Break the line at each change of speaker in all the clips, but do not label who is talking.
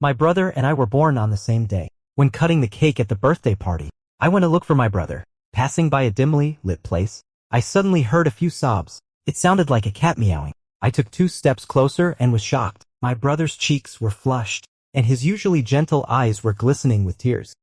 My brother and I were born on the same day. When cutting the cake at the birthday party, I went to look for my brother. Passing by a dimly lit place, I suddenly heard a few sobs. It sounded like a cat meowing. I took 2 steps closer and was shocked. My brother's cheeks were flushed, and his usually gentle eyes were glistening with tears.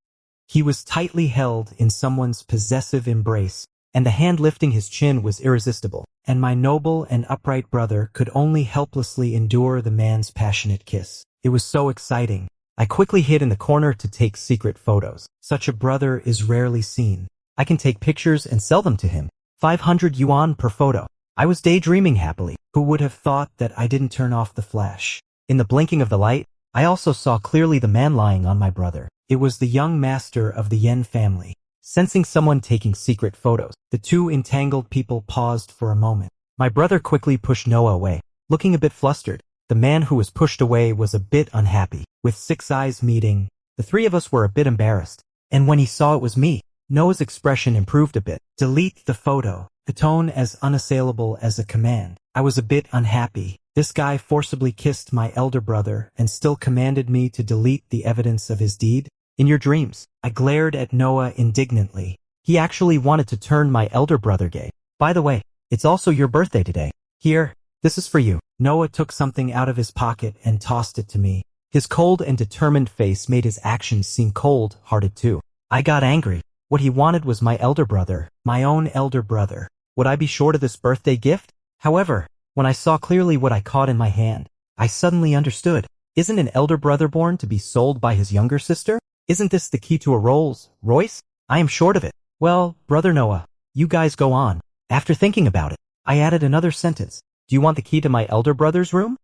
He was tightly held in someone's possessive embrace, and the hand lifting his chin was irresistible, and my noble and upright brother could only helplessly endure the man's passionate kiss. It was so exciting. I quickly hid in the corner to take secret photos. Such a brother is rarely seen. I can take pictures and sell them to him. 500 yuan per photo. I was daydreaming happily. Who would have thought that I didn't turn off the flash? In the blinking of the light, I also saw clearly the man lying on my brother. It was the young master of the Yen family. Sensing someone taking secret photos, the 2 entangled people paused for a moment. My brother quickly pushed Noah away, looking a bit flustered. The man who was pushed away was a bit unhappy. With 6 eyes meeting, the 3 of us were a bit embarrassed. And when he saw it was me, Noah's expression improved a bit. Delete the photo. The tone as unassailable as a command. I was a bit unhappy. This guy forcibly kissed my elder brother and still commanded me to delete the evidence of his deed. In your dreams, I glared at Noah indignantly. He actually wanted to turn my elder brother gay. By the way, it's also your birthday today. Here, this is for you. Noah took something out of his pocket and tossed it to me. His cold and determined face made his actions seem cold-hearted too. I got angry. What he wanted was my elder brother, my own elder brother. Would I be short of this birthday gift? However, when I saw clearly what I caught in my hand, I suddenly understood. Isn't an elder brother born to be sold by his younger sister? Isn't this the key to a Rolls Royce? I am short of it. Well, brother Noah, you guys go on. After thinking about it, I added another sentence. Do you want the key to my elder brother's room?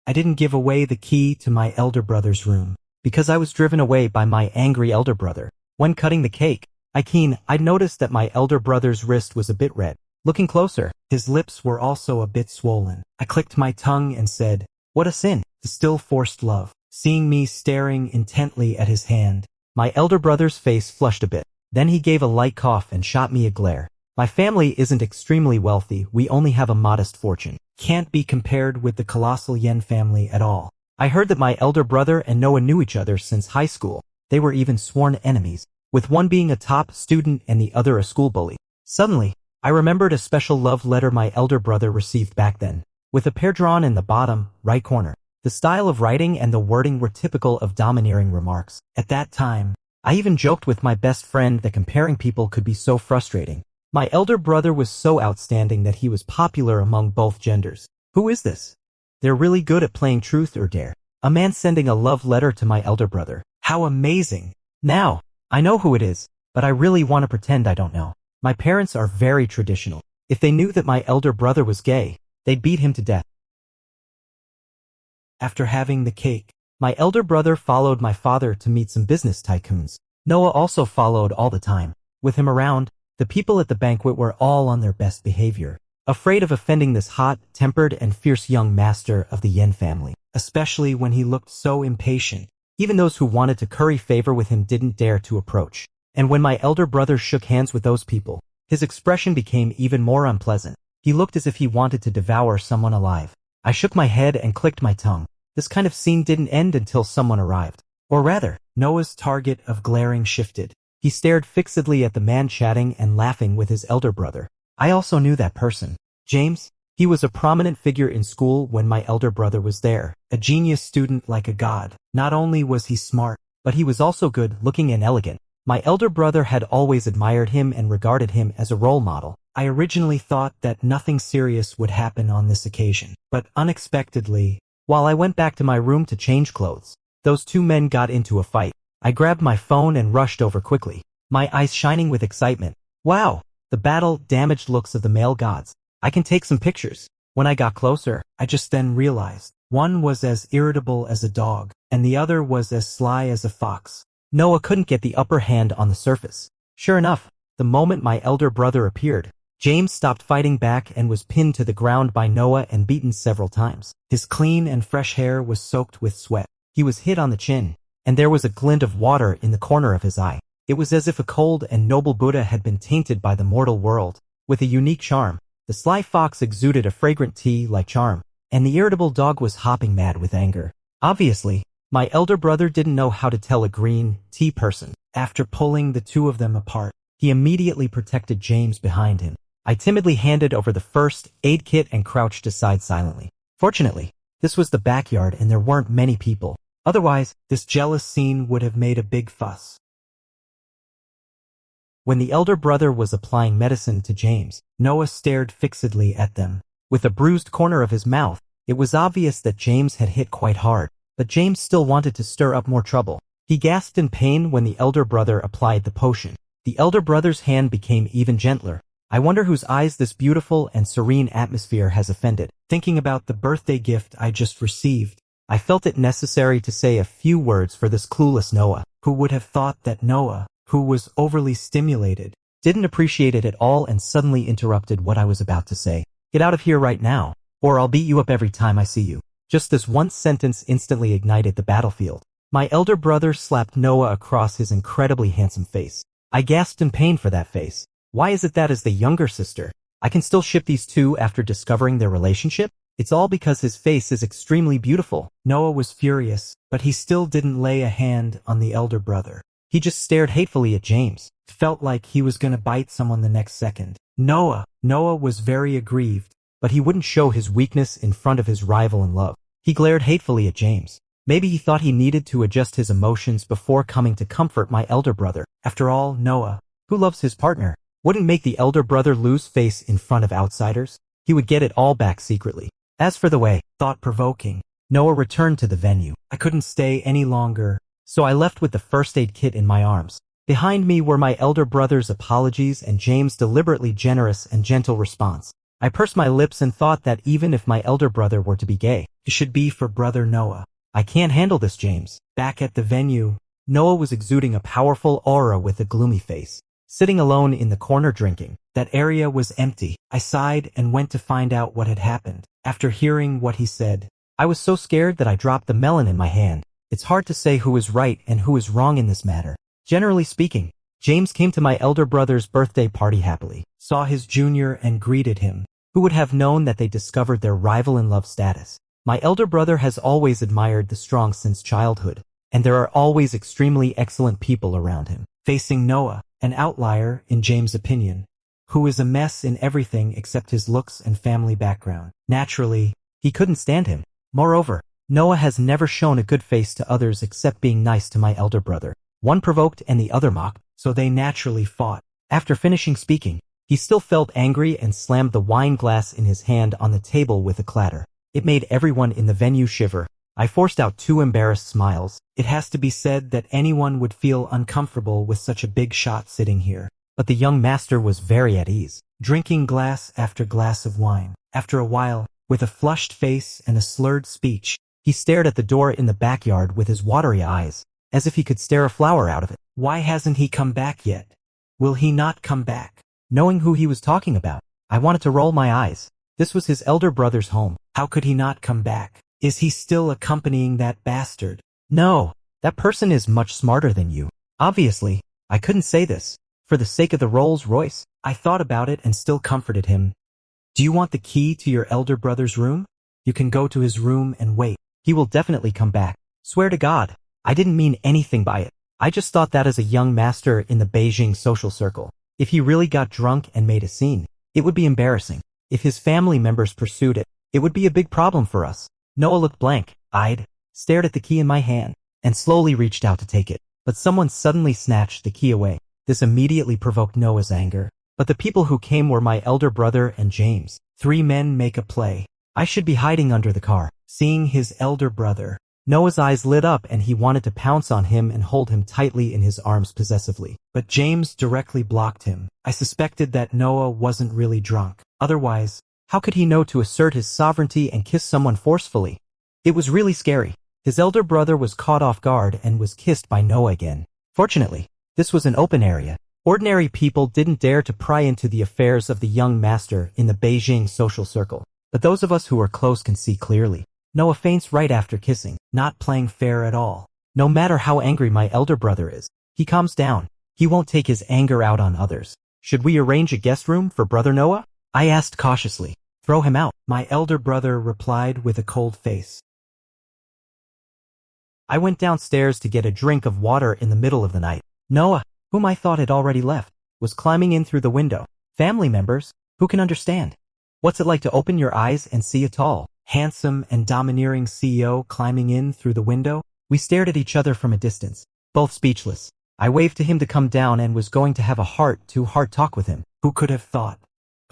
I didn't give away the key to my elder brother's room, because I was driven away by my angry elder brother. When cutting the cake, I'd noticed that my elder brother's wrist was a bit red. Looking closer, his lips were also a bit swollen. I clicked my tongue and said, what a sin, to still forced love. Seeing me staring intently at his hand, my elder brother's face flushed a bit. Then he gave a light cough and shot me a glare. My family isn't extremely wealthy, we only have a modest fortune. Can't be compared with the colossal Yen family at all. I heard that my elder brother and Noah knew each other since high school. They were even sworn enemies, with one being a top student and the other a school bully. Suddenly, I remembered a special love letter my elder brother received back then, with a pair drawn in the bottom right corner. The style of writing and the wording were typical of domineering remarks. At that time, I even joked with my best friend that comparing people could be so frustrating. My elder brother was so outstanding that he was popular among both genders. Who is this? They're really good at playing truth or dare. A man sending a love letter to my elder brother. How amazing! Now, I know who it is, but I really want to pretend I don't know. My parents are very traditional. If they knew that my elder brother was gay, they'd beat him to death. After having the cake, my elder brother followed my father to meet some business tycoons. Noah also followed all the time. With him around, the people at the banquet were all on their best behavior, afraid of offending this hot-tempered and fierce young master of the Yen family, especially when he looked so impatient. Even those who wanted to curry favor with him didn't dare to approach. And when my elder brother shook hands with those people, his expression became even more unpleasant. He looked as if he wanted to devour someone alive. I shook my head and clicked my tongue. This kind of scene didn't end until someone arrived. Or rather, Noah's target of glaring shifted. He stared fixedly at the man chatting and laughing with his elder brother. I also knew that person. James. He was a prominent figure in school when my elder brother was there. A genius student like a god. Not only was he smart, but he was also good-looking and elegant. My elder brother had always admired him and regarded him as a role model. I originally thought that nothing serious would happen on this occasion. But unexpectedly, while I went back to my room to change clothes, those 2 men got into a fight. I grabbed my phone and rushed over quickly, my eyes shining with excitement. Wow! The battle-damaged looks of the male gods. I can take some pictures. When I got closer, I just then realized one was as irritable as a dog, and the other was as sly as a fox. Noah couldn't get the upper hand on the surface. Sure enough, the moment my elder brother appeared, James stopped fighting back and was pinned to the ground by Noah and beaten several times. His clean and fresh hair was soaked with sweat. He was hit on the chin, and there was a glint of water in the corner of his eye. It was as if a cold and noble Buddha had been tainted by the mortal world. With a unique charm, the sly fox exuded a fragrant tea-like charm, and the irritable dog was hopping mad with anger. Obviously, my elder brother didn't know how to tell a green tea person. After pulling the two of them apart, he immediately protected James behind him. I timidly handed over the first aid kit and crouched aside silently. Fortunately, this was the backyard and there weren't many people. Otherwise, this jealous scene would have made a big fuss. When the elder brother was applying medicine to James, Noah stared fixedly at them. With a bruised corner of his mouth, it was obvious that James had hit quite hard, but James still wanted to stir up more trouble. He gasped in pain when the elder brother applied the potion. The elder brother's hand became even gentler. I wonder whose eyes this beautiful and serene atmosphere has offended. Thinking about the birthday gift I just received, I felt it necessary to say a few words for this clueless Noah. Who would have thought that Noah, who was overly stimulated, didn't appreciate it at all and suddenly interrupted what I was about to say. Get out of here right now, or I'll beat you up every time I see you. Just this one sentence instantly ignited the battlefield. My elder brother slapped Noah across his incredibly handsome face. I gasped in pain for that face. Why is it that as the younger sister, I can still ship these two after discovering their relationship? It's all because his face is extremely beautiful. Noah was furious, but he still didn't lay a hand on the elder brother. He just stared hatefully at James. It felt like he was gonna bite someone the next second. Noah was very aggrieved, but he wouldn't show his weakness in front of his rival in love. He glared hatefully at James. Maybe he thought he needed to adjust his emotions before coming to comfort my elder brother. After all, Noah, who loves his partner, wouldn't make the elder brother lose face in front of outsiders. He would get it all back secretly. As for the way, thought-provoking, Noah returned to the venue. I couldn't stay any longer, so I left with the first aid kit in my arms. Behind me were my elder brother's apologies and James' deliberately generous and gentle response. I pursed my lips and thought that even if my elder brother were to be gay, it should be for brother Noah. I can't handle this, James. Back at the venue, Noah was exuding a powerful aura with a gloomy face. Sitting alone in the corner drinking, that area was empty. I sighed and went to find out what had happened. After hearing what he said, I was so scared that I dropped the melon in my hand. It's hard to say who is right and who is wrong in this matter. Generally speaking, James came to my elder brother's birthday party happily, saw his junior and greeted him. Who would have known that they discovered their rival in love status? My elder brother has always admired the strong since childhood, and there are always extremely excellent people around him. Facing Noah, an outlier in James' opinion, who is a mess in everything except his looks and family background. Naturally, he couldn't stand him. Moreover, Noah has never shown a good face to others except being nice to my elder brother. One provoked and the other mocked, so they naturally fought. After finishing speaking, he still felt angry and slammed the wine glass in his hand on the table with a clatter. It made everyone in the venue shiver. I forced out 2 embarrassed smiles. It has to be said that anyone would feel uncomfortable with such a big shot sitting here. But the young master was very at ease, drinking glass after glass of wine. After a while, with a flushed face and a slurred speech, he stared at the door in the backyard with his watery eyes, as if he could stare a flower out of it. Why hasn't he come back yet? Will he not come back? Knowing who he was talking about, I wanted to roll my eyes. This was his elder brother's home. How could he not come back? Is he still accompanying that bastard? No, that person is much smarter than you. Obviously, I couldn't say this. For the sake of the Rolls Royce, I thought about it and still comforted him. Do you want the key to your elder brother's room? You can go to his room and wait. He will definitely come back. Swear to God, I didn't mean anything by it. I just thought that as a young master in the Beijing social circle, if he really got drunk and made a scene, it would be embarrassing. If his family members pursued it, it would be a big problem for us. Noah looked blank-eyed, stared at the key in my hand, and slowly reached out to take it. But someone suddenly snatched the key away. This immediately provoked Noah's anger. But the people who came were my elder brother and James. 3 men make a play. I should be hiding under the car. Seeing his elder brother, Noah's eyes lit up and he wanted to pounce on him and hold him tightly in his arms possessively. But James directly blocked him. I suspected that Noah wasn't really drunk. Otherwise, how could he know to assert his sovereignty and kiss someone forcefully? It was really scary. His elder brother was caught off guard and was kissed by Noah again. Fortunately, this was an open area. Ordinary people didn't dare to pry into the affairs of the young master in the Beijing social circle. But those of us who are close can see clearly. Noah faints right after kissing, not playing fair at all. No matter how angry my elder brother is, he calms down. He won't take his anger out on others. Should we arrange a guest room for brother Noah? I asked cautiously. Throw him out, my elder brother replied with a cold face. I went downstairs to get a drink of water in the middle of the night. Noah, whom I thought had already left, was climbing in through the window. Family members, who can understand? What's it like to open your eyes and see a tall, handsome, and domineering CEO climbing in through the window? We stared at each other from a distance, both speechless. I waved to him to come down and was going to have a heart-to-heart talk with him. Who could have thought?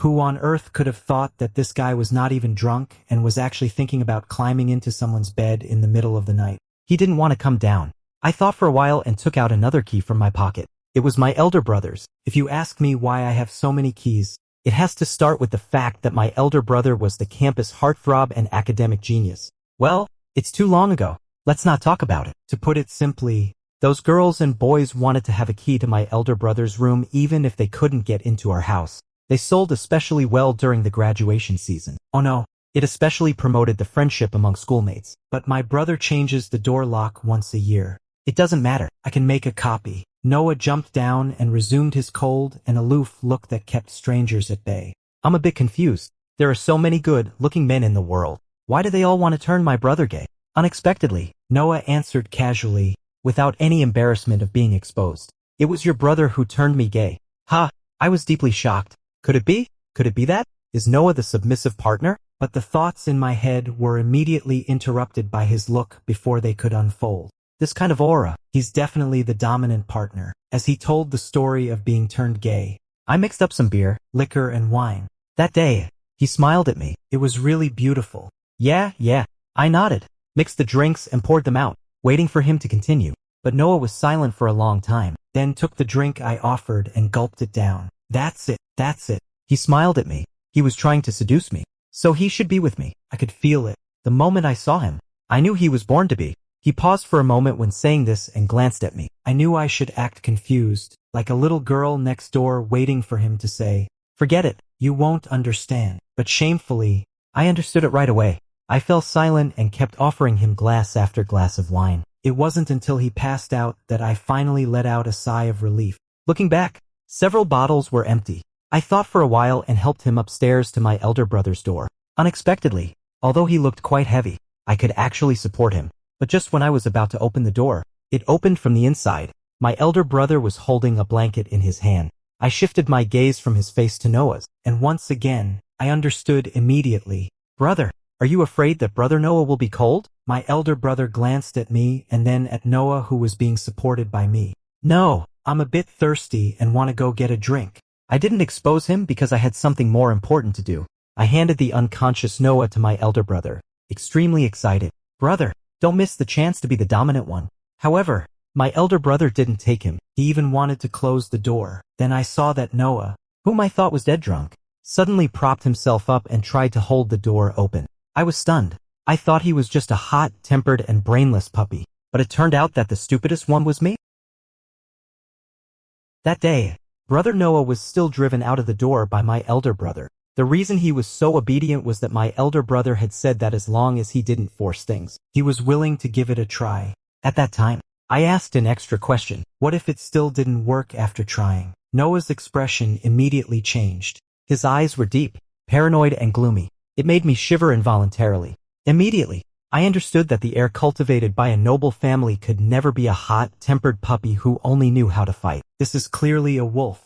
Who on earth could have thought that this guy was not even drunk and was actually thinking about climbing into someone's bed in the middle of the night? He didn't want to come down. I thought for a while and took out another key from my pocket. It was my elder brother's. If you ask me why I have so many keys, it has to start with the fact that my elder brother was the campus heartthrob and academic genius. Well, it's too long ago. Let's not talk about it. To put it simply, those girls and boys wanted to have a key to my elder brother's room even if they couldn't get into our house. They sold especially well during the graduation season. Oh no, it especially promoted the friendship among schoolmates. But my brother changes the door lock once a year. It doesn't matter. I can make a copy. Noah jumped down and resumed his cold and aloof look that kept strangers at bay. I'm a bit confused. There are so many good-looking men in the world. Why do they all want to turn my brother gay? Unexpectedly, Noah answered casually, without any embarrassment of being exposed. It was your brother who turned me gay. Ha! I was deeply shocked. Could it be? Could it be that? Is Noah the submissive partner? But the thoughts in my head were immediately interrupted by his look before they could unfold. This kind of aura, he's definitely the dominant partner. As he told the story of being turned gay, I mixed up some beer, liquor, and wine. That day, he smiled at me. It was really beautiful. Yeah, I nodded, mixed the drinks and poured them out, waiting for him to continue. But Noah was silent for a long time, then took the drink I offered and gulped it down. That's it. He smiled at me. He was trying to seduce me. So he should be with me. I could feel it. The moment I saw him, I knew he was born to be. He paused for a moment when saying this and glanced at me. I knew I should act confused, like a little girl next door waiting for him to say, "Forget it, you won't understand." But shamefully, I understood it right away. I fell silent and kept offering him glass after glass of wine. It wasn't until he passed out that I finally let out a sigh of relief. Looking back, several bottles were empty. I thought for a while and helped him upstairs to my elder brother's door. Unexpectedly, although he looked quite heavy, I could actually support him. But just when I was about to open the door, it opened from the inside. My elder brother was holding a blanket in his hand. I shifted my gaze from his face to Noah's, and once again, I understood immediately. Brother, are you afraid that brother Noah will be cold? My elder brother glanced at me and then at Noah, who was being supported by me. No, I'm a bit thirsty and want to go get a drink. I didn't expose him because I had something more important to do. I handed the unconscious Noah to my elder brother, extremely excited. Brother, don't miss the chance to be the dominant one. However, my elder brother didn't take him. He even wanted to close the door. Then I saw that Noah, whom I thought was dead drunk, suddenly propped himself up and tried to hold the door open. I was stunned. I thought he was just a hot-tempered and brainless puppy, but it turned out that the stupidest one was me. That day, brother Noah was still driven out of the door by my elder brother. The reason he was so obedient was that my elder brother had said that as long as he didn't force things, he was willing to give it a try. At that time, I asked an extra question. What if it still didn't work after trying? Noah's expression immediately changed. His eyes were deep, paranoid, and gloomy. It made me shiver involuntarily. Immediately, I understood that the heir cultivated by a noble family could never be a hot-tempered puppy who only knew how to fight. This is clearly a wolf.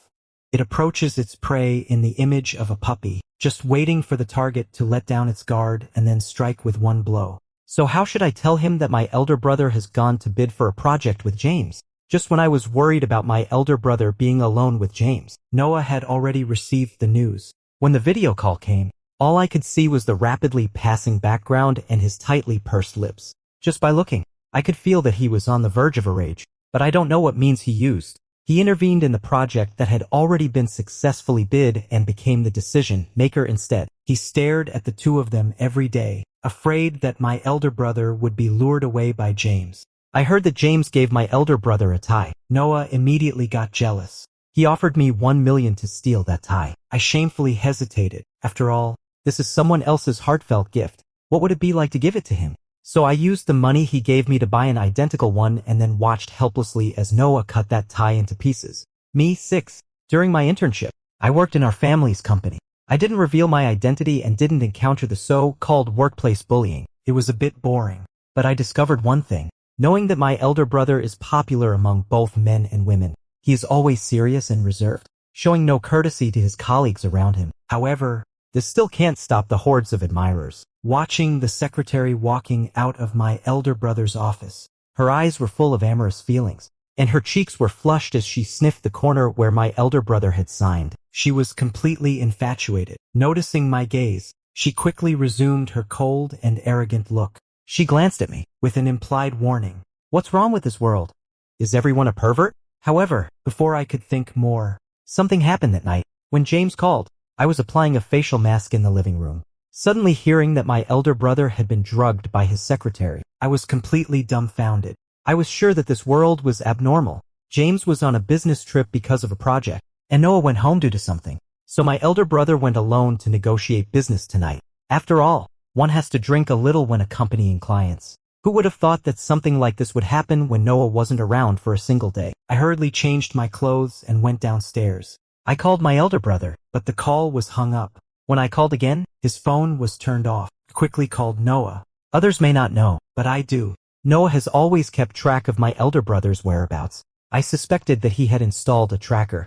It approaches its prey in the image of a puppy, just waiting for the target to let down its guard and then strike with one blow. So how should I tell him that my elder brother has gone to bid for a project with James? Just when I was worried about my elder brother being alone with James, Noah had already received the news. When the video call came, all I could see was the rapidly passing background and his tightly pursed lips. Just by looking, I could feel that he was on the verge of a rage, but I don't know what means he used. He intervened in the project that had already been successfully bid and became the decision maker instead. He stared at the two of them every day, afraid that my elder brother would be lured away by James. I heard that James gave my elder brother a tie. Noah immediately got jealous. He offered me $1 million to steal that tie. I shamefully hesitated. After all, this is someone else's heartfelt gift. What would it be like to give it to him? So I used the money he gave me to buy an identical one and then watched helplessly as Noah cut that tie into pieces. Me, 6. During my internship, I worked in our family's company. I didn't reveal my identity and didn't encounter the so-called workplace bullying. It was a bit boring. But I discovered one thing. knowing that my elder brother is popular among both men and women. He is always serious and reserved, showing no courtesy to his colleagues around him. However, this still can't stop the hordes of admirers. Watching the secretary walking out of my elder brother's office, her eyes were full of amorous feelings, and her cheeks were flushed as she sniffed the corner where my elder brother had signed. She was completely infatuated. Noticing my gaze, she quickly resumed her cold and arrogant look. She glanced at me with an implied warning. What's wrong with this world? Is everyone a pervert? However, before I could think more, something happened that night. When James called, I was applying a facial mask in the living room. Suddenly hearing that my elder brother had been drugged by his secretary, I was completely dumbfounded. I was sure that this world was abnormal. James was on a business trip because of a project, and Noah went home due to something. So my elder brother went alone to negotiate business tonight. After all, one has to drink a little when accompanying clients. Who would have thought that something like this would happen when Noah wasn't around for a single day? I hurriedly changed my clothes and went downstairs. I called my elder brother, but the call was hung up. When I called again, his phone was turned off. I quickly called Noah. Others may not know, but I do. Noah has always kept track of my elder brother's whereabouts. I suspected that he had installed a tracker.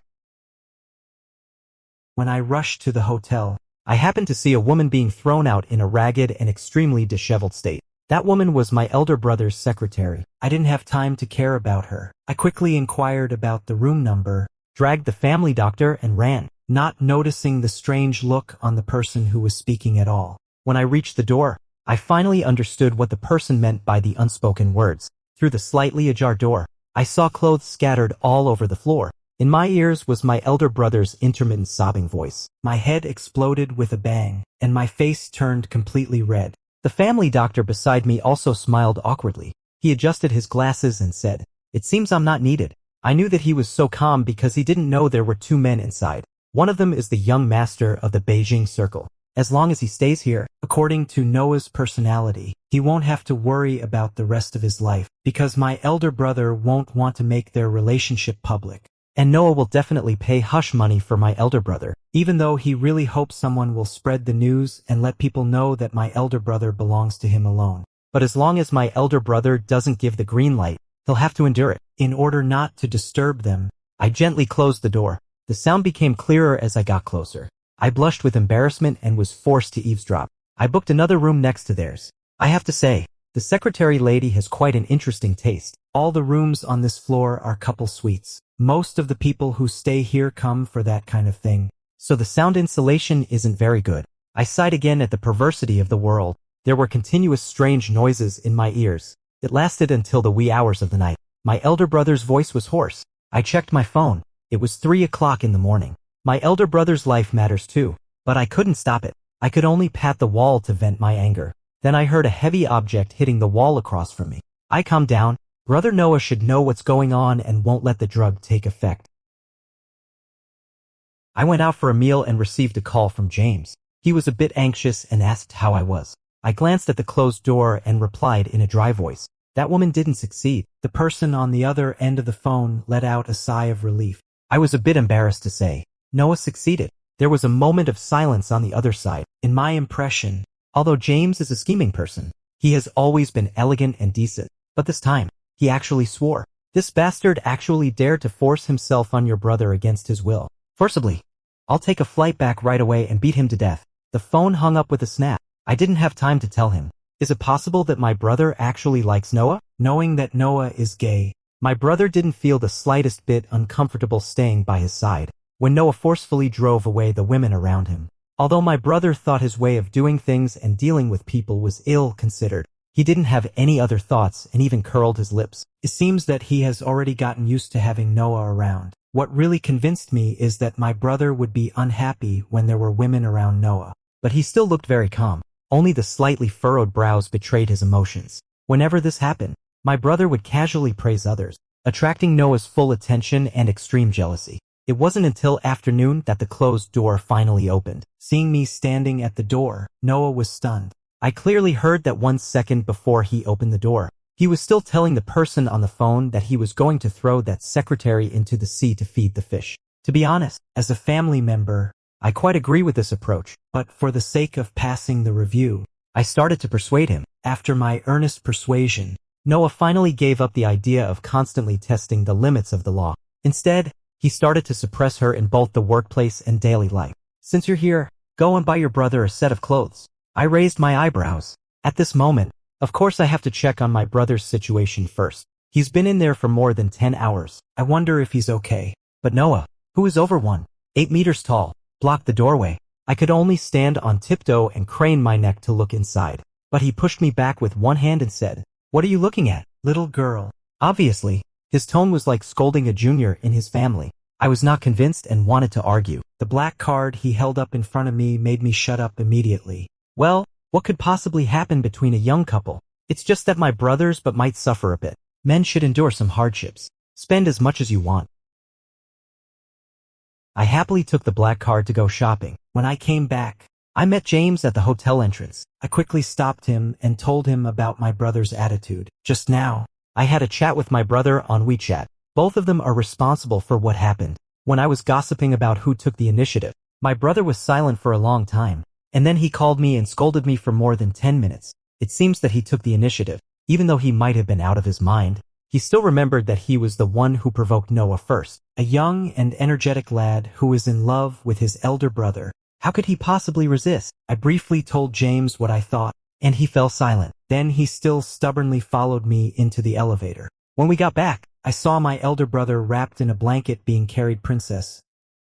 When I rushed to the hotel, I happened to see a woman being thrown out in a ragged and extremely disheveled state. That woman was my elder brother's secretary. I didn't have time to care about her. I quickly inquired about the room number, dragged the family doctor, and ran, not noticing the strange look on the person who was speaking at all. When I reached the door, I finally understood what the person meant by the unspoken words. Through the slightly ajar door, I saw clothes scattered all over the floor. In my ears was my elder brother's intermittent sobbing voice. My head exploded with a bang, and my face turned completely red. The family doctor beside me also smiled awkwardly. He adjusted his glasses and said, "It seems I'm not needed." I knew that he was so calm because he didn't know there were two men inside. One of them is the young master of the Beijing circle. As long as he stays here, according to Noah's personality, he won't have to worry about the rest of his life, because my elder brother won't want to make their relationship public. And Noah will definitely pay hush money for my elder brother, even though he really hopes someone will spread the news and let people know that my elder brother belongs to him alone. But as long as my elder brother doesn't give the green light, he'll have to endure it. In order not to disturb them, I gently closed the door. The sound became clearer as I got closer. I blushed with embarrassment and was forced to eavesdrop. I booked another room next to theirs. I have to say, the secretary lady has quite an interesting taste. All the rooms on this floor are couple suites. Most of the people who stay here come for that kind of thing, so the sound insulation isn't very good. I sighed again at the perversity of the world. There were continuous strange noises in my ears. It lasted until the wee hours of the night. My elder brother's voice was hoarse. I checked my phone. It was 3 o'clock in the morning. My elder brother's life matters too, but I couldn't stop it. I could only pat the wall to vent my anger. Then I heard a heavy object hitting the wall across from me. I calmed down. Brother Noah should know what's going on and won't let the drug take effect. I went out for a meal and received a call from James. He was a bit anxious and asked how I was. I glanced at the closed door and replied in a dry voice, "That woman didn't succeed." The person on the other end of the phone let out a sigh of relief. I was a bit embarrassed to say, "Noah succeeded." There was a moment of silence on the other side. In my impression, although James is a scheming person, he has always been elegant and decent. But this time, he actually swore. This bastard actually dared to force himself on your brother against his will. Forcibly. I'll take a flight back right away and beat him to death. The phone hung up with a snap. I didn't have time to tell him. Is it possible that my brother actually likes Noah? Knowing that Noah is gay, my brother didn't feel the slightest bit uncomfortable staying by his side when Noah forcefully drove away the women around him. Although my brother thought his way of doing things and dealing with people was ill-considered, he didn't have any other thoughts and even curled his lips. It seems that he has already gotten used to having Noah around. What really convinced me is that my brother would be unhappy when there were women around Noah. But he still looked very calm. Only the slightly furrowed brows betrayed his emotions. Whenever this happened, my brother would casually praise others, attracting Noah's full attention and extreme jealousy. It wasn't until afternoon that the closed door finally opened. Seeing me standing at the door, Noah was stunned. I clearly heard that 1 second before he opened the door, he was still telling the person on the phone that he was going to throw that secretary into the sea to feed the fish. To be honest, as a family member, I quite agree with this approach, but for the sake of passing the review, I started to persuade him. After my earnest persuasion, Noah finally gave up the idea of constantly testing the limits of the law. Instead, he started to suppress her in both the workplace and daily life. Since you're here, go and buy your brother a set of clothes. I raised my eyebrows. At this moment, of course I have to check on my brother's situation first. He's been in there for more than 10 hours. I wonder if he's okay. But Noah, who is over 8 meters tall, blocked the doorway. I could only stand on tiptoe and crane my neck to look inside. But he pushed me back with one hand and said, "What are you looking at, little girl?" Obviously, his tone was like scolding a junior in his family. I was not convinced and wanted to argue. The black card he held up in front of me made me shut up immediately. Well, what could possibly happen between a young couple? It's just that my brothers but might suffer a bit. Men should endure some hardships. Spend as much as you want. I happily took the black card to go shopping. When I came back, I met James at the hotel entrance. I quickly stopped him and told him about my brother's attitude. Just now, I had a chat with my brother on WeChat. Both of them are responsible for what happened. When I was gossiping about who took the initiative, my brother was silent for a long time, and then he called me and scolded me for more than 10 minutes. It seems that he took the initiative. Even though he might have been out of his mind, he still remembered that he was the one who provoked Noah first. A young and energetic lad who is in love with his elder brother. How could he possibly resist? I briefly told James what I thought, and he fell silent. Then he still stubbornly followed me into the elevator. When we got back, I saw my elder brother wrapped in a blanket being carried princess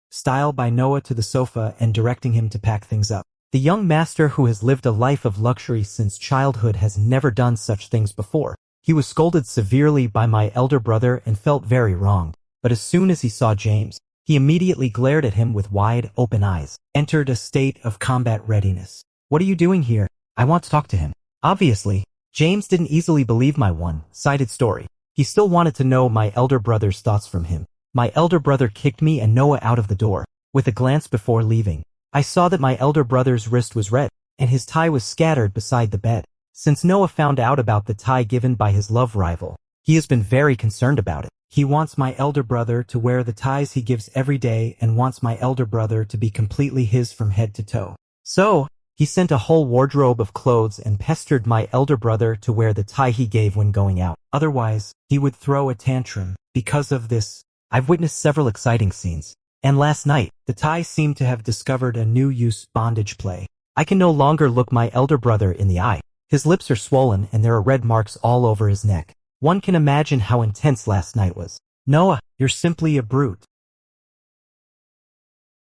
style by Noah to the sofa and directing him to pack things up. The young master who has lived a life of luxury since childhood has never done such things before. He was scolded severely by my elder brother and felt very wronged. But as soon as he saw James, he immediately glared at him with wide, open eyes, entered a state of combat readiness. "What are you doing here? I want to talk to him." Obviously, James didn't easily believe my one-sided story. He still wanted to know my elder brother's thoughts from him. My elder brother kicked me and Noah out of the door. With a glance before leaving, I saw that my elder brother's wrist was red, and his tie was scattered beside the bed. Since Noah found out about the tie given by his love rival, he has been very concerned about it. He wants my elder brother to wear the ties he gives every day and wants my elder brother to be completely his from head to toe. So, he sent a whole wardrobe of clothes and pestered my elder brother to wear the tie he gave when going out. Otherwise, he would throw a tantrum. Because of this, I've witnessed several exciting scenes. And last night, the tie seemed to have discovered a new use bondage play. I can no longer look my elder brother in the eye. His lips are swollen and there are red marks all over his neck. One can imagine how intense last night was. "Noah, you're simply a brute."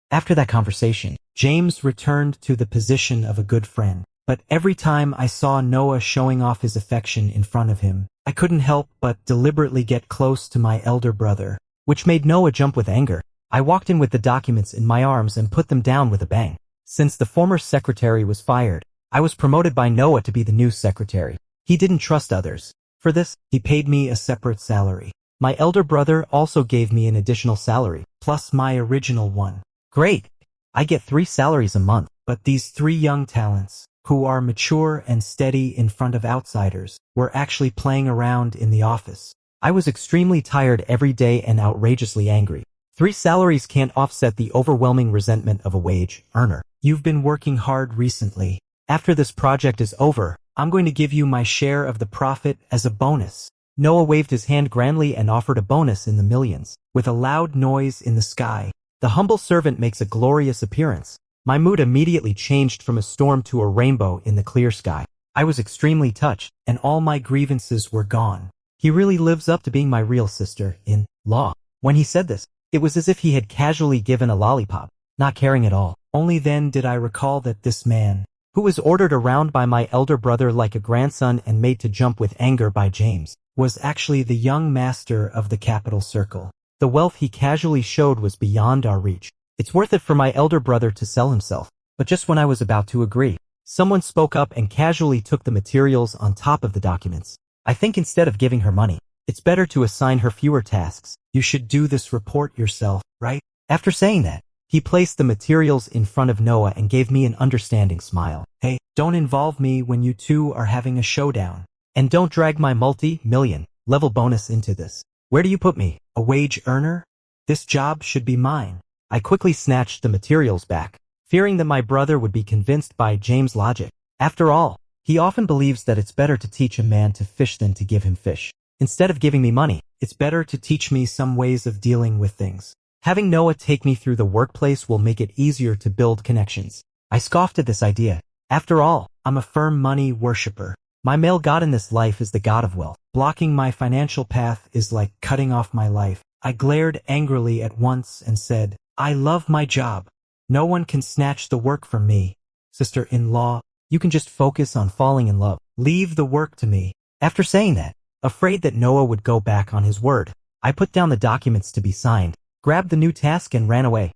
After that conversation, James returned to the position of a good friend. But every time I saw Noah showing off his affection in front of him, I couldn't help but deliberately get close to my elder brother, which made Noah jump with anger. I walked in with the documents in my arms and put them down with a bang. Since the former secretary was fired, I was promoted by Noah to be the new secretary. He didn't trust others. For this, he paid me a separate salary. My elder brother also gave me an additional salary, plus my original one. Great! I get 3 salaries a month, but these 3 young talents, who are mature and steady in front of outsiders, were actually playing around in the office. I was extremely tired every day and outrageously angry. 3 salaries can't offset the overwhelming resentment of a wage earner. "You've been working hard recently. After this project is over, I'm going to give you my share of the profit as a bonus." Noah waved his hand grandly and offered a bonus in the millions. With a loud noise in the sky, the humble servant makes a glorious appearance. My mood immediately changed from a storm to a rainbow in the clear sky. I was extremely touched, and all my grievances were gone. He really lives up to being my real sister-in-law. When he said this, it was as if he had casually given a lollipop, not caring at all. Only then did I recall that this man, who was ordered around by my elder brother like a grandson and made to jump with anger by James, was actually the young master of the capital circle. The wealth he casually showed was beyond our reach. It's worth it for my elder brother to sell himself. But just when I was about to agree, someone spoke up and casually took the materials on top of the documents. I think instead of giving her money, it's better to assign her fewer tasks. "You should do this report yourself, right?" After saying that, he placed the materials in front of Noah and gave me an understanding smile. "Hey, don't involve me when you two are having a showdown. And don't drag my multi-million level bonus into this. Where do you put me? A wage earner? This job should be mine." I quickly snatched the materials back, fearing that my brother would be convinced by James' logic. After all, He often believes that it's better to teach a man to fish than to give him fish. Instead of giving me money, it's better to teach me some ways of dealing with things. Having Noah take me through the workplace will make it easier to build connections. I scoffed at this idea. After all, I'm a firm money worshiper. My male god in this life is the god of wealth. Blocking my financial path is like cutting off my life. I glared angrily at once and said, I love my job. No one can snatch the work from me. Sister-in-law, you can just focus on falling in love. Leave the work to me. After saying that, afraid that Noah would go back on his word, I put down the documents to be signed, grabbed the new task and ran away.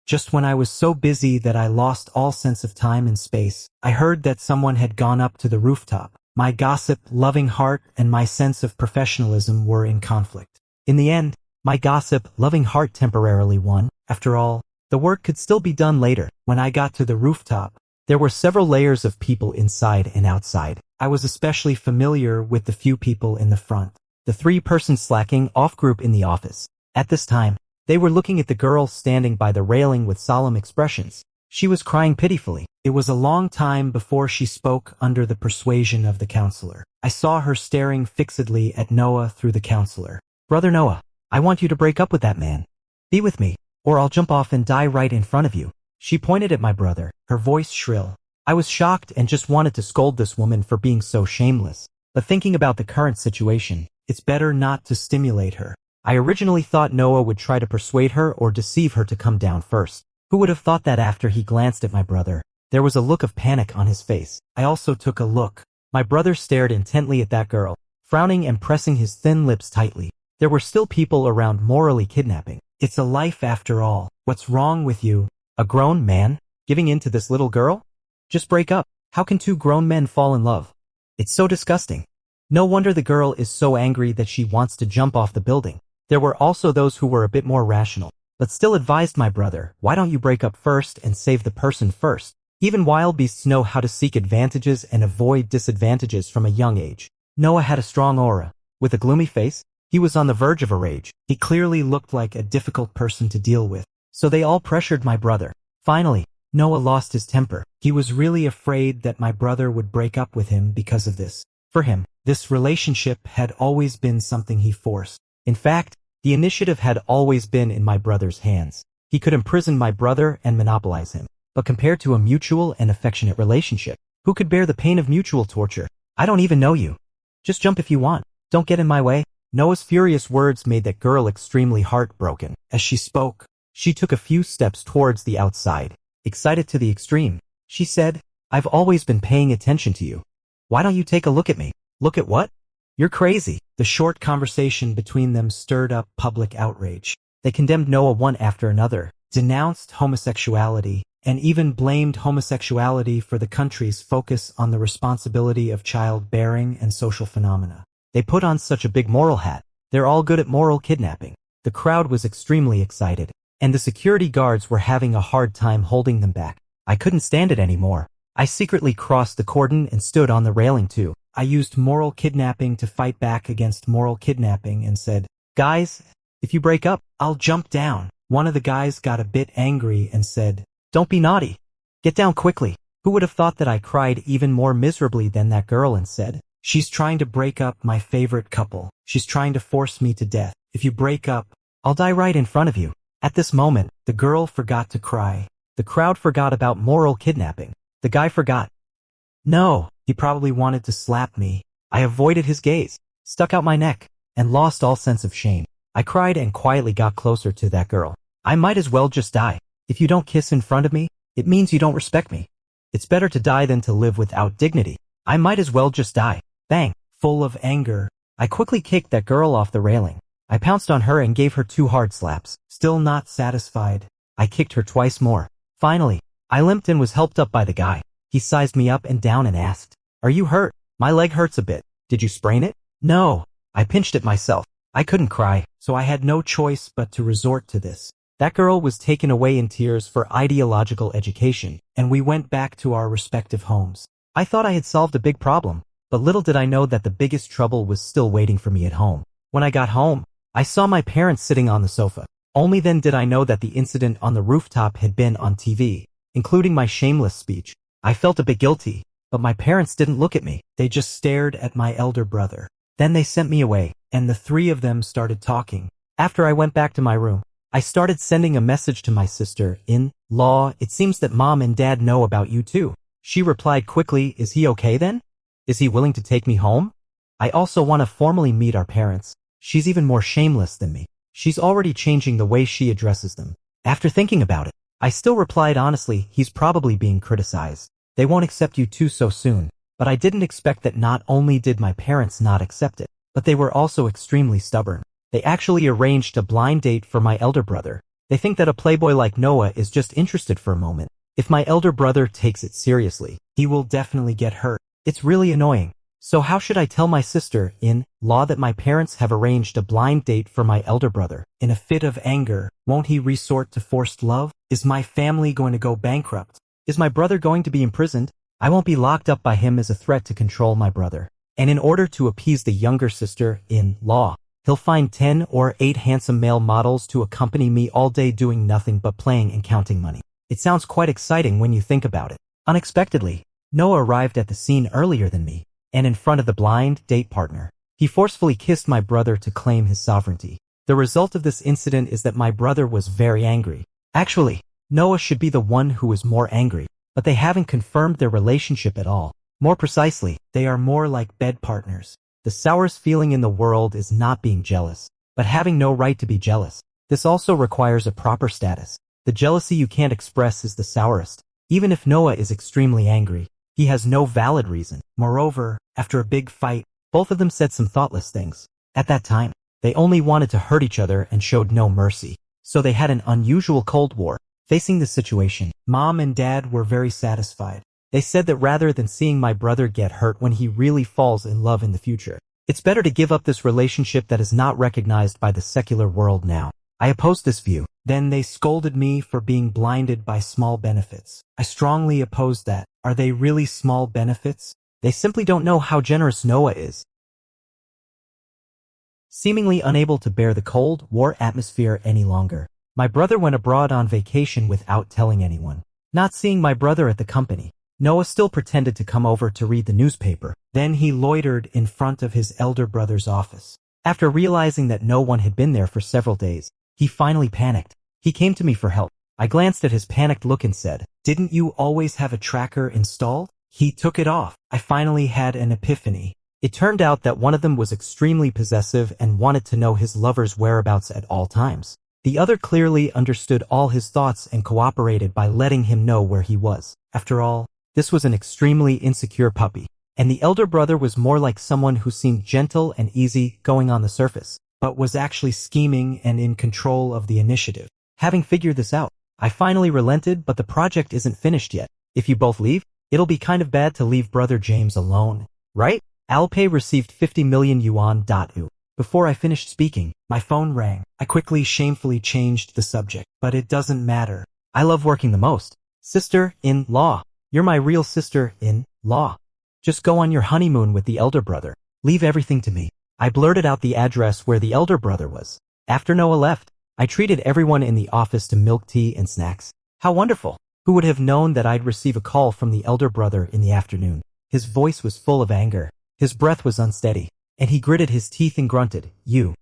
Just when I was so busy that I lost all sense of time and space, I heard that someone had gone up to the rooftop. My gossip-loving heart and my sense of professionalism were in conflict. In the end, my gossip-loving heart temporarily won. After all, the work could still be done later. When I got to the rooftop, there were several layers of people inside and outside. I was especially familiar with the few people in the front, the three-person slacking off group in the office. At this time, they were looking at the girl standing by the railing with solemn expressions. She was crying pitifully. It was a long time before she spoke under the persuasion of the counselor. I saw her staring fixedly at Noah through the counselor. Brother Noah, I want you to break up with that man. Be with me, or I'll jump off and die right in front of you. She pointed at my brother, her voice shrill. I was shocked and just wanted to scold this woman for being so shameless. But thinking about the current situation, it's better not to stimulate her. I originally thought Noah would try to persuade her or deceive her to come down first. Who would have thought that after he glanced at my brother, there was a look of panic on his face. I also took a look. My brother stared intently at that girl, frowning and pressing his thin lips tightly. There were still people around morally kidnapping. It's a life after all. What's wrong with you? A grown man? Giving in to this little girl? Just break up. How can two grown men fall in love? It's so disgusting. No wonder the girl is so angry that she wants to jump off the building. There were also those who were a bit more rational, but still advised my brother, why don't you break up first and save the person first? Even wild beasts know how to seek advantages and avoid disadvantages from a young age. Noah had a strong aura. With a gloomy face, he was on the verge of a rage. He clearly looked like a difficult person to deal with. So they all pressured my brother. Finally, Noah lost his temper. He was really afraid that my brother would break up with him because of this. For him, this relationship had always been something he forced. In fact, the initiative had always been in my brother's hands. He could imprison my brother and monopolize him. But compared to a mutual and affectionate relationship, who could bear the pain of mutual torture? I don't even know you. Just jump if you want. Don't get in my way. Noah's furious words made that girl extremely heartbroken. As she spoke, she took a few steps towards the outside. Excited to the extreme, she said, I've always been paying attention to you. Why don't you take a look at me? Look at what? You're crazy. The short conversation between them stirred up public outrage. They condemned Noah one after another, denounced homosexuality, and even blamed homosexuality for the country's focus on the responsibility of childbearing and social phenomena. They put on such a big moral hat. They're all good at moral kidnapping. The crowd was extremely excited, and the security guards were having a hard time holding them back. I couldn't stand it anymore. I secretly crossed the cordon and stood on the railing too. I used moral kidnapping to fight back against moral kidnapping and said, guys, if you break up, I'll jump down. One of the guys got a bit angry and said, don't be naughty. Get down quickly. Who would have thought that I cried even more miserably than that girl and said, she's trying to break up my favorite couple. She's trying to force me to death. If you break up, I'll die right in front of you. At this moment, the girl forgot to cry. The crowd forgot about moral kidnapping. The guy forgot. No, he probably wanted to slap me. I avoided his gaze, stuck out my neck, and lost all sense of shame. I cried and quietly got closer to that girl. I might as well just die. If you don't kiss in front of me, it means you don't respect me. It's better to die than to live without dignity. I might as well just die. Bang! Full of anger, I quickly kicked that girl off the railing. I pounced on her and gave her 2 hard slaps. Still not satisfied, I kicked her twice more. Finally, I limped and was helped up by the guy. He sized me up and down and asked, are you hurt? My leg hurts a bit. Did you sprain it? No. I pinched it myself. I couldn't cry, so I had no choice but to resort to this. That girl was taken away in tears for ideological education, and we went back to our respective homes. I thought I had solved a big problem, but little did I know that the biggest trouble was still waiting for me at home. When I got home, I saw my parents sitting on the sofa. Only then did I know that the incident on the rooftop had been on TV, including my shameless speech. I felt a bit guilty, but my parents didn't look at me. They just stared at my elder brother. Then they sent me away, and the three of them started talking. After I went back to my room, I started sending a message to my sister-in-law. It seems that mom and dad know about you too. She replied quickly, is he okay then? Is he willing to take me home? I also want to formally meet our parents. She's even more shameless than me. She's already changing the way she addresses them. After thinking about it, I still replied honestly, he's probably being criticized. They won't accept you too so soon. But I didn't expect that not only did my parents not accept it, but they were also extremely stubborn. They actually arranged a blind date for my elder brother. They think that a playboy like Noah is just interested for a moment. If my elder brother takes it seriously, he will definitely get hurt. It's really annoying. So how should I tell my sister-in-law that my parents have arranged a blind date for my elder brother? In a fit of anger, won't he resort to forced love? Is my family going to go bankrupt? Is my brother going to be imprisoned? I won't be locked up by him as a threat to control my brother. And in order to appease the younger sister-in-law, he'll find 10 or 8 handsome male models to accompany me all day doing nothing but playing and counting money. It sounds quite exciting when you think about it. Unexpectedly, Noah arrived at the scene earlier than me, and in front of the blind date partner, he forcefully kissed my brother to claim his sovereignty. The result of this incident is that my brother was very angry. Actually, Noah should be the one who is more angry, but they haven't confirmed their relationship at all. More precisely, they are more like bed partners. The sourest feeling in the world is not being jealous, but having no right to be jealous. This also requires a proper status. The jealousy you can't express is the sourest. Even if Noah is extremely angry, he has no valid reason. Moreover, after a big fight, both of them said some thoughtless things. At that time, they only wanted to hurt each other and showed no mercy. So they had an unusual Cold War. Facing this situation, mom and dad were very satisfied. They said that rather than seeing my brother get hurt when he really falls in love in the future, it's better to give up this relationship that is not recognized by the secular world now. I opposed this view. Then they scolded me for being blinded by small benefits. I strongly opposed that. Are they really small benefits? They simply don't know how generous Noah is. Seemingly unable to bear the Cold War atmosphere any longer, my brother went abroad on vacation without telling anyone. Not seeing my brother at the company, Noah still pretended to come over to read the newspaper. Then he loitered in front of his elder brother's office. After realizing that no one had been there for several days, he finally panicked. He came to me for help. I glanced at his panicked look and said, "Didn't you always have a tracker installed?" He took it off. I finally had an epiphany. It turned out that one of them was extremely possessive and wanted to know his lover's whereabouts at all times. The other clearly understood all his thoughts and cooperated by letting him know where he was. After all, this was an extremely insecure puppy, and the elder brother was more like someone who seemed gentle and easy going on the surface, but was actually scheming and in control of the initiative. Having figured this out, I finally relented, but the project isn't finished yet. If you both leave, it'll be kind of bad to leave brother James alone, right? Alpay received 50 million yuan. Before I finished speaking, my phone rang. I quickly, shamefully changed the subject, but it doesn't matter. I love working the most. Sister-in-law. You're my real sister-in-law. Just go on your honeymoon with the elder brother. Leave everything to me. I blurted out the address where the elder brother was. After Noah left, I treated everyone in the office to milk tea and snacks. How wonderful! Who would have known that I'd receive a call from the elder brother in the afternoon? His voice was full of anger. His breath was unsteady, and he gritted his teeth and grunted, You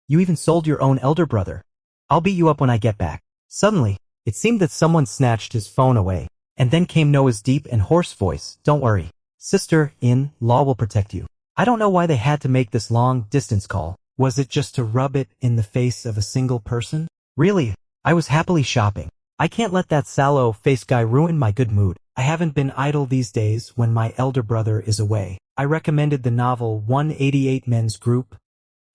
even sold your own elder brother. I'll beat you up when I get back. Suddenly, it seemed that someone snatched his phone away, and then came Noah's deep and hoarse voice, Don't worry. Sister-in-law will protect you. I don't know why they had to make this long-distance call. Was it just to rub it in the face of a single person? Really, I was happily shopping. I can't let that sallow-faced guy ruin my good mood. I haven't been idle these days when my elder brother is away. I recommended the novel 188 Men's Group,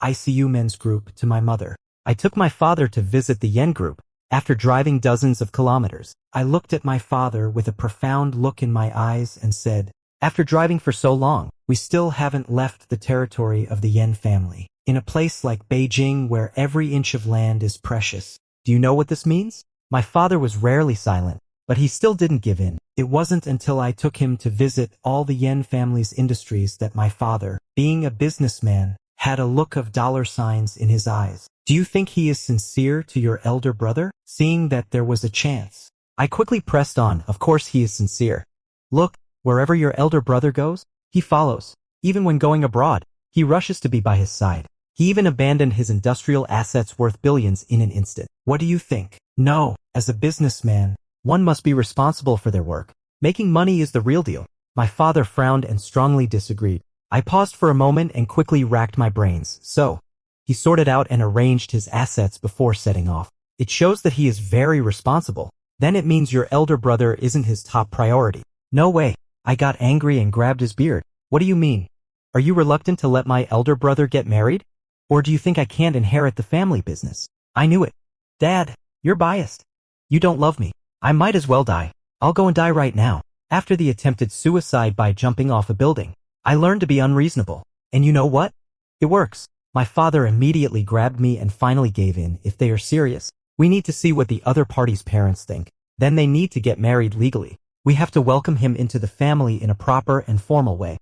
ICU Men's Group, to my mother. I took my father to visit the Yen Group. After driving dozens of kilometers, I looked at my father with a profound look in my eyes and said, After driving for so long, we still haven't left the territory of the Yen family. In a place like Beijing where every inch of land is precious. Do you know what this means? My father was rarely silent, but he still didn't give in. It wasn't until I took him to visit all the Yen family's industries that my father, being a businessman, had a look of dollar signs in his eyes. Do you think he is sincere to your elder brother? Seeing that there was a chance, I quickly pressed on. Of course he is sincere. Look, wherever your elder brother goes, he follows. Even when going abroad, he rushes to be by his side. He even abandoned his industrial assets worth billions in an instant. What do you think? No, as a businessman, one must be responsible for their work. Making money is the real deal. My father frowned and strongly disagreed. I paused for a moment and quickly racked my brains. So, he sorted out and arranged his assets before setting off. It shows that he is very responsible. Then it means your elder brother isn't his top priority. No way. I got angry and grabbed his beard. What do you mean? Are you reluctant to let my elder brother get married? Or do you think I can't inherit the family business? I knew it. Dad, you're biased. You don't love me. I might as well die. I'll go and die right now. After the attempted suicide by jumping off a building, I learned to be unreasonable. And you know what? It works. My father immediately grabbed me and finally gave in. If they are serious, we need to see what the other party's parents think. Then they need to get married legally. We have to welcome him into the family in a proper and formal way.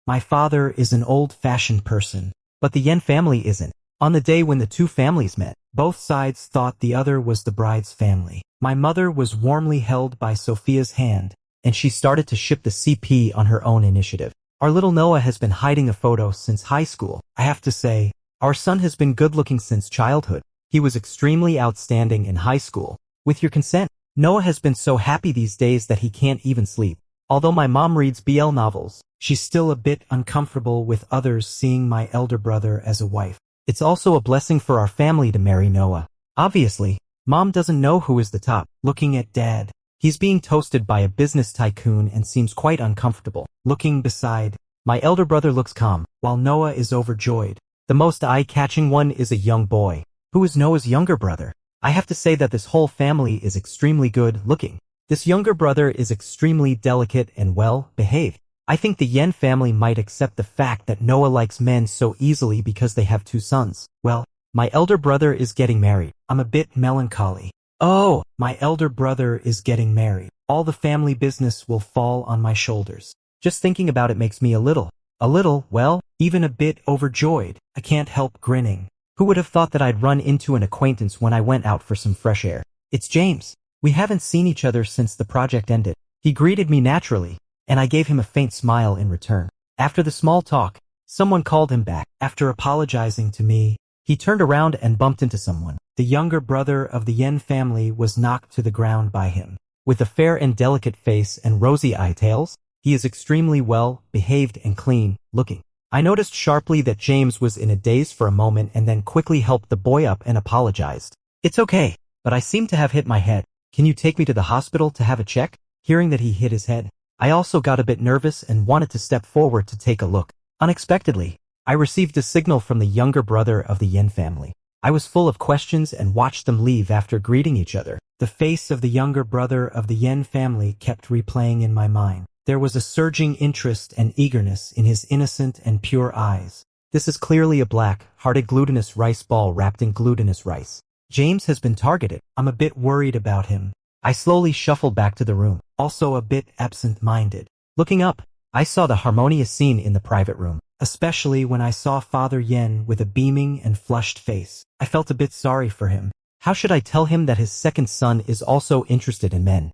My father is an old-fashioned person, but the Yen family isn't. On the day when the two families met, both sides thought the other was the bride's family. My mother was warmly held by Sophia's hand, and she started to ship the CP on her own initiative. Our little Noah has been hiding a photo since high school. I have to say, our son has been good-looking since childhood. He was extremely outstanding in high school. With your consent, Noah has been so happy these days that he can't even sleep. Although my mom reads BL novels, she's still a bit uncomfortable with others seeing my elder brother as a wife. It's also a blessing for our family to marry Noah. Obviously, Mom doesn't know who is the top. Looking at Dad, he's being toasted by a business tycoon and seems quite uncomfortable. Looking beside, my elder brother looks calm, while Noah is overjoyed. The most eye-catching one is a young boy. Who is Noah's younger brother? I have to say that this whole family is extremely good looking. This younger brother is extremely delicate and well-behaved. I think the Yen family might accept the fact that Noah likes men so easily because they have 2 sons. Well, my elder brother is getting married. I'm a bit melancholy. Oh, my elder brother is getting married. All the family business will fall on my shoulders. Just thinking about it makes me a little, well, even a bit overjoyed. I can't help grinning. Who would have thought that I'd run into an acquaintance when I went out for some fresh air? It's James. We haven't seen each other since the project ended. He greeted me naturally, and I gave him a faint smile in return. After the small talk, someone called him back. After apologizing to me, he turned around and bumped into someone. The younger brother of the Yen family was knocked to the ground by him. With a fair and delicate face and rosy eyetails, he is extremely well behaved and clean looking. I noticed sharply that James was in a daze for a moment and then quickly helped the boy up and apologized. It's okay, but I seem to have hit my head. Can you take me to the hospital to have a check? Hearing that he hit his head, I also got a bit nervous and wanted to step forward to take a look. Unexpectedly, I received a signal from the younger brother of the Yen family. I was full of questions and watched them leave after greeting each other. The face of the younger brother of the Yen family kept replaying in my mind. There was a surging interest and eagerness in his innocent and pure eyes. This is clearly a black-hearted glutinous rice ball wrapped in glutinous rice. James has been targeted. I'm a bit worried about him. I slowly shuffled back to the room, also a bit absent-minded. Looking up, I saw the harmonious scene in the private room, especially when I saw Father Yen with a beaming and flushed face. I felt a bit sorry for him. How should I tell him that his second son is also interested in men?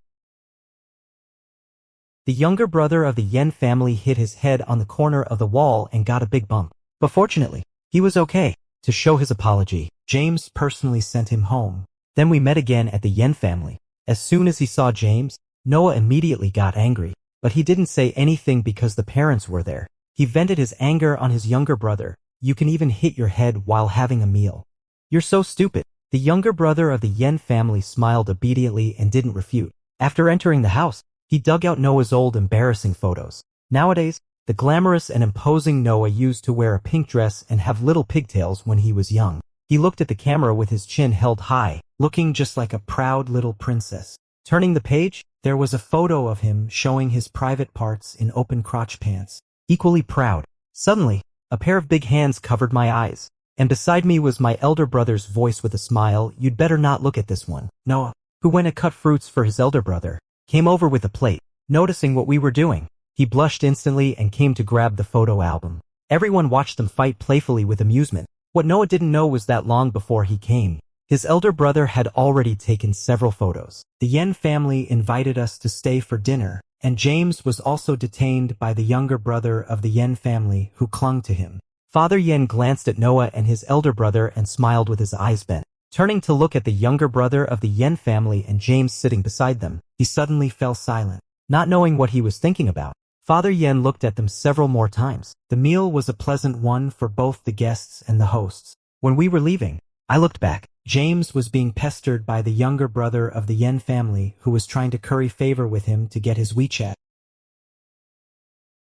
The younger brother of the Yen family hit his head on the corner of the wall and got a big bump. But fortunately, he was okay. To show his apology, James personally sent him home. Then we met again at the Yen family. As soon as he saw James, Noah immediately got angry, but he didn't say anything because the parents were there. He vented his anger on his younger brother. You can even hit your head while having a meal. You're so stupid. The younger brother of the Yen family smiled obediently and didn't refute. After entering the house, he dug out Noah's old embarrassing photos. Nowadays, the glamorous and imposing Noah used to wear a pink dress and have little pigtails when he was young. He looked at the camera with his chin held high, looking just like a proud little princess. Turning the page, there was a photo of him showing his private parts in open crotch pants. Equally proud. Suddenly, a pair of big hands covered my eyes, and beside me was my elder brother's voice with a smile. You'd better not look at this one. Noah, who went to cut fruits for his elder brother, came over with a plate. Noticing what we were doing, he blushed instantly and came to grab the photo album. Everyone watched them fight playfully with amusement. What Noah didn't know was that long before he came, His elder brother had already taken several photos. The Yen family invited us to stay for dinner, and James was also detained by the younger brother of the Yen family who clung to him. Father Yen glanced at Noah and his elder brother and smiled with his eyes bent. Turning to look at the younger brother of the Yen family and James sitting beside them, he suddenly fell silent, not knowing what he was thinking about. Father Yen looked at them several more times. The meal was a pleasant one for both the guests and the hosts. When we were leaving, I looked back. James was being pestered by the younger brother of the Yen family who was trying to curry favor with him to get his WeChat.